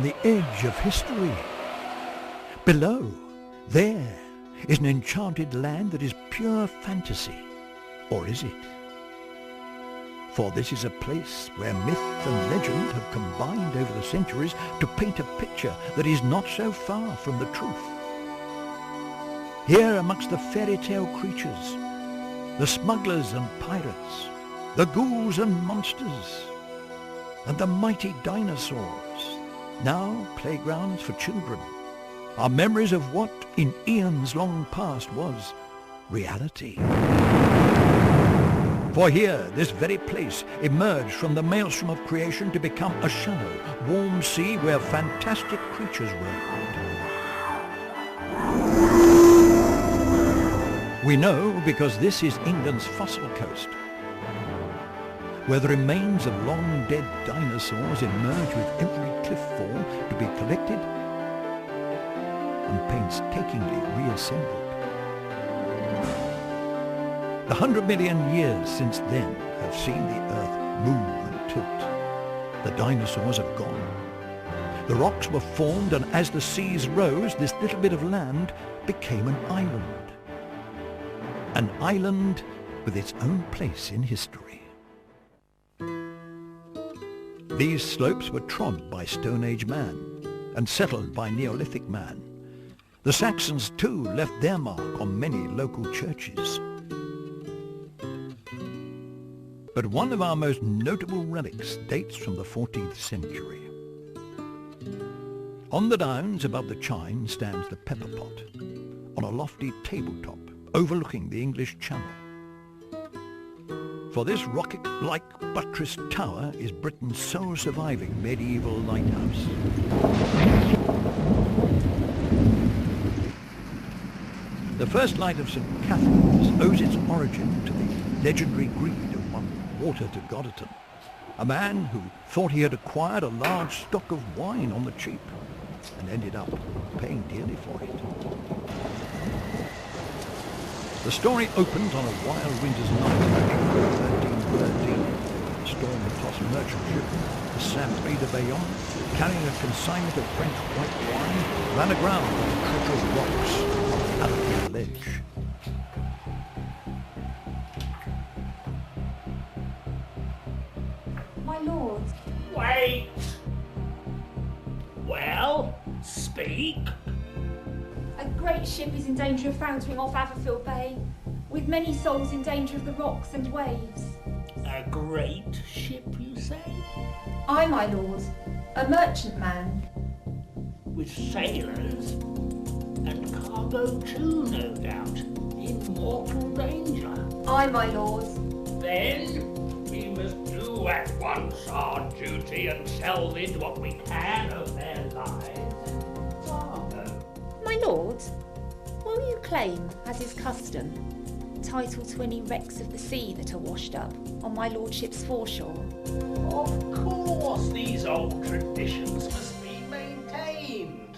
the edge of history. Below, there is an enchanted land that is pure fantasy. Or is it? For this is a place where myth and legend have combined over the centuries to paint a picture that is not so far from the truth. Here amongst the fairy tale creatures, the smugglers and pirates, the ghouls and monsters, and the mighty dinosaurs, now playgrounds for children, are memories of what in eons long past was reality. For here, this very place emerged from the maelstrom of creation to become a shallow, warm sea where fantastic creatures roamed. We know because this is England's fossil coast, where the remains of long-dead dinosaurs emerge with every cliff fall to be collected and painstakingly reassembled. The 100 million years since then have seen the earth move and tilt. The dinosaurs have gone. The rocks were formed, and as the seas rose, this little bit of land became an island. An island with its own place in history. These slopes were trod by Stone Age man and settled by Neolithic man. The Saxons too left their mark on many local churches. But one of our most notable relics dates from the 14th century. On the downs above the Chine stands the pepper pot, on a lofty tabletop overlooking the English Channel. For this rocket-like buttressed tower is Britain's sole surviving medieval lighthouse. The first light of St. Catherine's owes its origin to the legendary greed of one Walter de Godderton, a man who thought he had acquired a large stock of wine on the cheap and ended up paying dearly for it. The story opens on a wild winter's night in April 1313. A storm-tossed merchant ship, the Saint-Prix de Bayonne, carrying a consignment of French white wine, ran aground on the treacherous rocks on Albion Ledge. My lord. Wait! Well, speak. A great ship is in danger of foundering off Aberfield Bay, with many souls in danger of the rocks and waves. A great ship, you say? I, my lord, a merchantman. With sailors? And cargo too, no doubt. In mortal danger. I, my lord. Then we must do at once our duty and salvage what we can of their lives and cargo. My lord, will you claim, as is custom, title to any wrecks of the sea that are washed up on my lordship's foreshore? Of course, these old traditions must be maintained.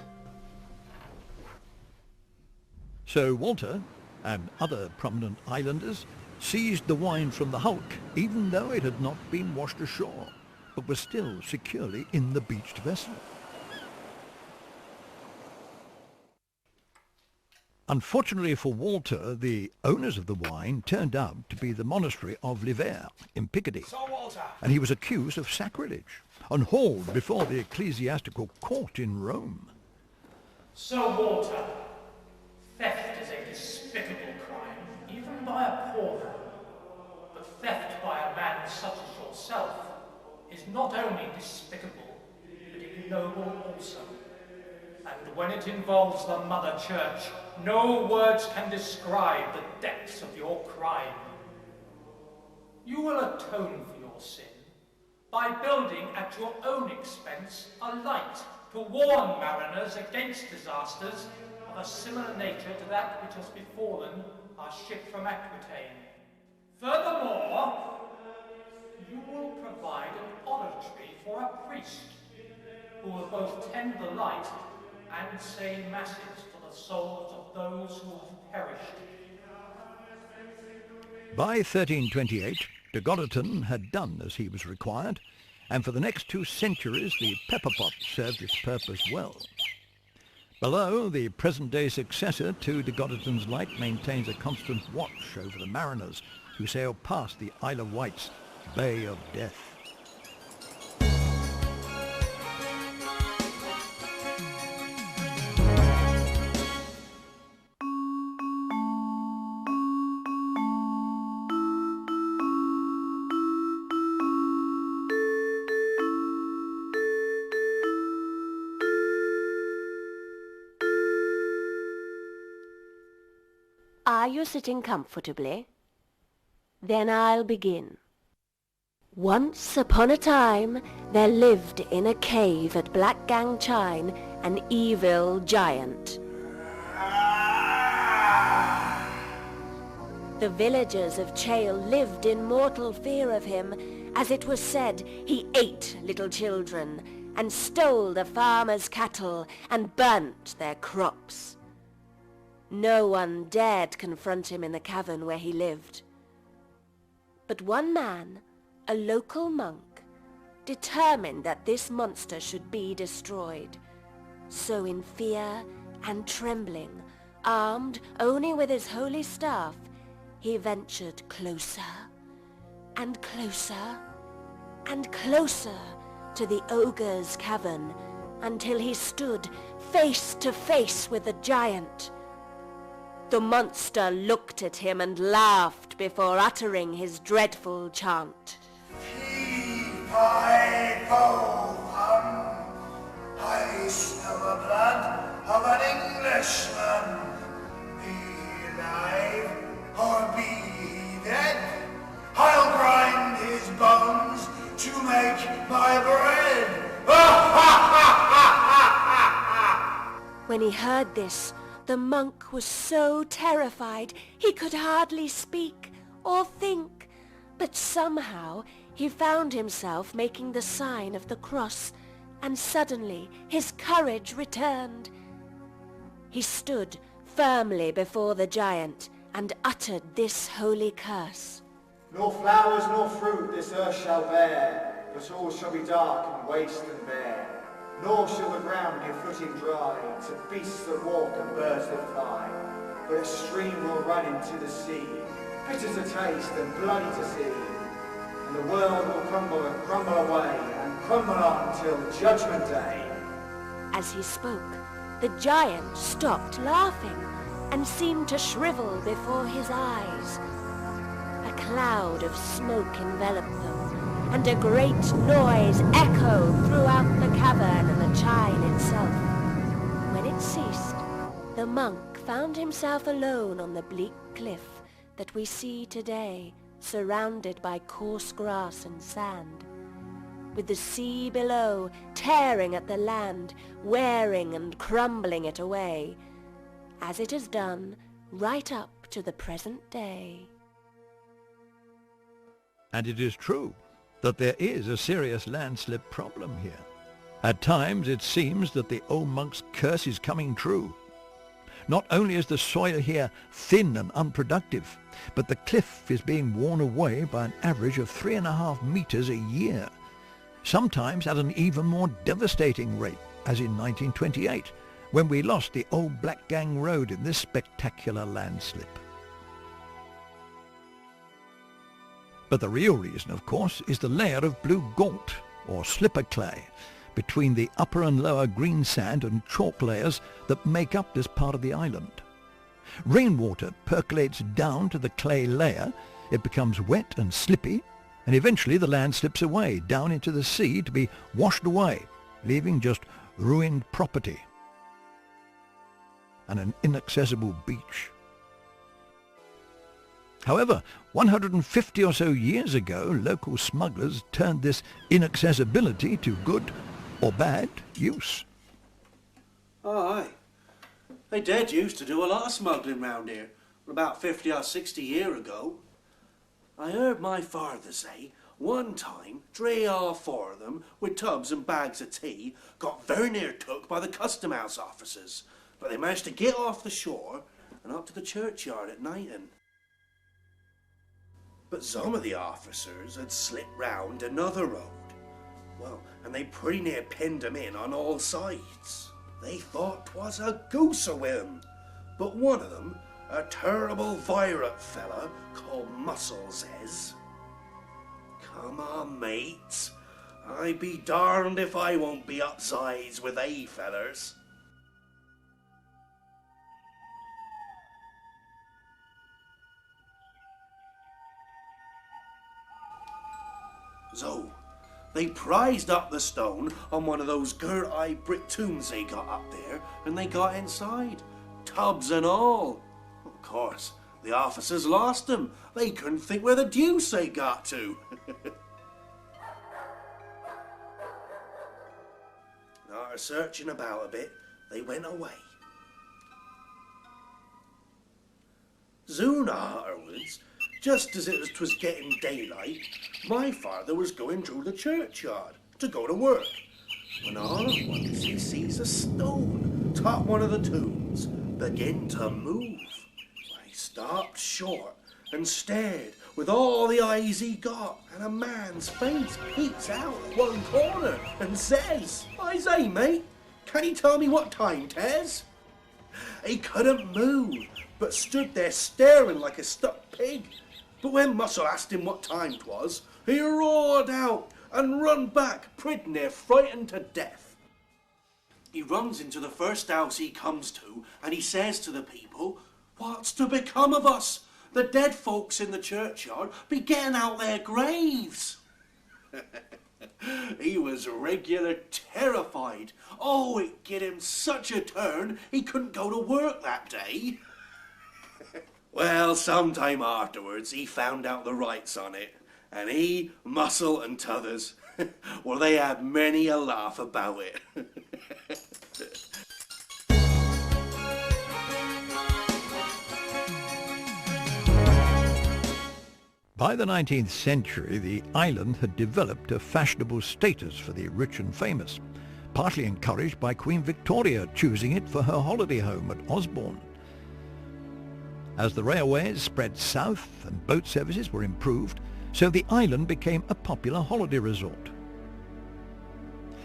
So Walter and other prominent islanders seized the wine from the hulk, even though it had not been washed ashore, but was still securely in the beached vessel. Unfortunately for Walter, the owners of the wine turned out to be the monastery of Liver in Picardy, and he was accused of sacrilege and hauled before the ecclesiastical court in Rome. Sir Walter, theft is a despicable crime, even by a poor man. But theft by a man such as yourself is not only despicable, but ignoble also. And when it involves the Mother Church, no words can describe the depths of your crime. You will atone for your sin by building at your own expense a light to warn mariners against disasters of a similar nature to that which has befallen our ship from Aquitaine. Furthermore, you will provide an oratory for a priest who will both tend the light and say masses for the souls of those who have perished. By 1328, de Godderton had done as he was required, and for the next 2 centuries the pepper pot served its purpose well. Below, the present-day successor to de Godderton's Light maintains a constant watch over the mariners who sail past the Isle of Wight's Bay of Death. Are you sitting comfortably? Then I'll begin. Once upon a time, there lived in a cave at Blackgang Chine an evil giant. The villagers of Chale lived in mortal fear of him, as it was said he ate little children, and stole the farmers' cattle, and burnt their crops. No one dared confront him in the cavern where he lived. But one man, a local monk, determined that this monster should be destroyed. So in fear and trembling, armed only with his holy staff, he ventured closer and closer and closer to the ogre's cavern until he stood face to face with the giant. The monster looked at him and laughed before uttering his dreadful chant. I smell the blood of an Englishman. Be he alive or be he dead, I'll grind his bones to make my bread. When he heard this, the monk was so terrified he could hardly speak or think, but somehow he found himself making the sign of the cross, and suddenly his courage returned. He stood firmly before the giant and uttered this holy curse. Nor flowers nor fruit this earth shall bear, but all shall be dark and waste and bare. Nor shall the ground give footing dry to beasts that walk and birds that fly. But a stream will run into the sea, bitter to taste and bloody to see. And the world will crumble and crumble away, and crumble on till the judgment day. As he spoke, the giant stopped laughing and seemed to shrivel before his eyes. A cloud of smoke enveloped them, and a great noise echoed throughout the cavern and the chine itself. When it ceased, the monk found himself alone on the bleak cliff that we see today, surrounded by coarse grass and sand, with the sea below tearing at the land, wearing and crumbling it away, as it has done right up to the present day. And it is true that there is a serious landslip problem here. At times it seems that the old monk's curse is coming true. Not only is the soil here thin and unproductive, but the cliff is being worn away by an average of 3.5 meters a year, sometimes at an even more devastating rate, as in 1928, when we lost the old Blackgang Road in this spectacular landslip. But the real reason, of course, is the layer of blue galt, or slipper clay, between the upper and lower green sand and chalk layers that make up this part of the island. Rainwater percolates down to the clay layer, it becomes wet and slippy, and eventually the land slips away down into the sea to be washed away, leaving just ruined property and an inaccessible beach. However, 150 or so years ago, local smugglers turned this inaccessibility to good or bad use. Oh, aye. They did used to do a lot of smuggling round here, about 50 or 60 years ago. I heard my father say one time 3 or 4 of them, with tubs and bags of tea, got very near took by the custom house officers, but they managed to get off the shore and up to the churchyard at nightin'. But some of the officers had slipped round another road, Well, and they pretty near pinned him in on all sides. They thought 'twas a goose a whim, but one of them, a terrible virate fella called Muscle, says, "Come on, mates, I be darned if I won't be upsides with they fellers." So, they prized up the stone on one of those girt-eye brick tombs they got up there, and they got inside, tubs and all. Of course, the officers lost them. They couldn't think where the deuce they got to. After searching about a bit, they went away. Soon afterwards, just as it was getting daylight, my father was going through the churchyard to go to work, when all at once he sees a stone top one of the tombs begin to move. He stopped short and stared with all the eyes he got, and a man's face peeks out at one corner and says, "I say, mate, can you tell me what time 'tis?" He couldn't move, but stood there staring like a stuck pig. But when Muscle asked him what time 'twas, he roared out and run back, pretty near frightened to death. He runs into the first house he comes to, and he says to the people, "What's to become of us? The dead folks in the churchyard be getting out their graves." He was regular terrified. Oh, it gave him such a turn, he couldn't go to work that day. Well, sometime afterwards, he found out the rights on it, and he, Muscle, and t'others, well, they had many a laugh about it. By the 19th century, the island had developed a fashionable status for the rich and famous, partly encouraged by Queen Victoria choosing it for her holiday home at Osborne. As the railways spread south and boat services were improved, so the island became a popular holiday resort.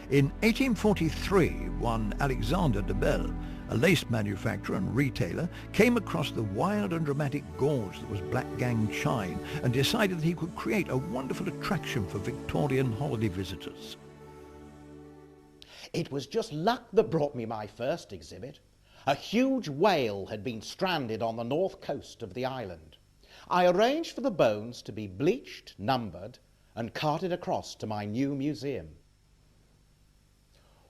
In 1843, one Alexander de Bell, a lace manufacturer and retailer, came across the wild and dramatic gorge that was Blackgang Chine and decided that he could create a wonderful attraction for Victorian holiday visitors. It was just luck that brought me my first exhibit. A huge whale had been stranded on the north coast of the island. I arranged for the bones to be bleached, numbered, and carted across to my new museum.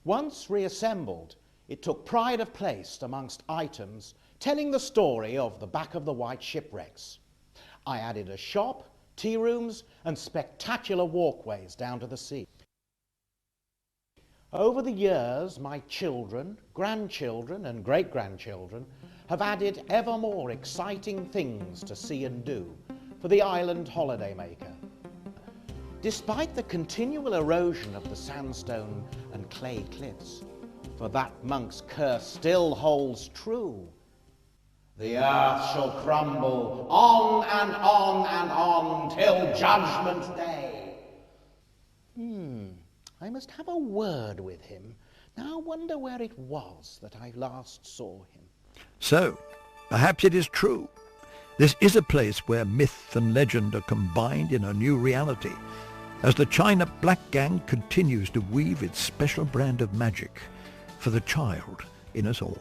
Once reassembled, it took pride of place amongst items telling the story of the back of the White shipwrecks. I added a shop, tea rooms, and spectacular walkways down to the sea. Over the years, my children, grandchildren, and great-grandchildren have added ever more exciting things to see and do for the island holidaymaker. Despite the continual erosion of the sandstone and clay cliffs, for that monk's curse still holds true. The earth shall crumble on and on and on till Judgment Day. I must have a word with him. Now I wonder where it was that I last saw him. So, perhaps it is true. This is a place where myth and legend are combined in a new reality, as the China Blackgang continues to weave its special brand of magic for the child in us all.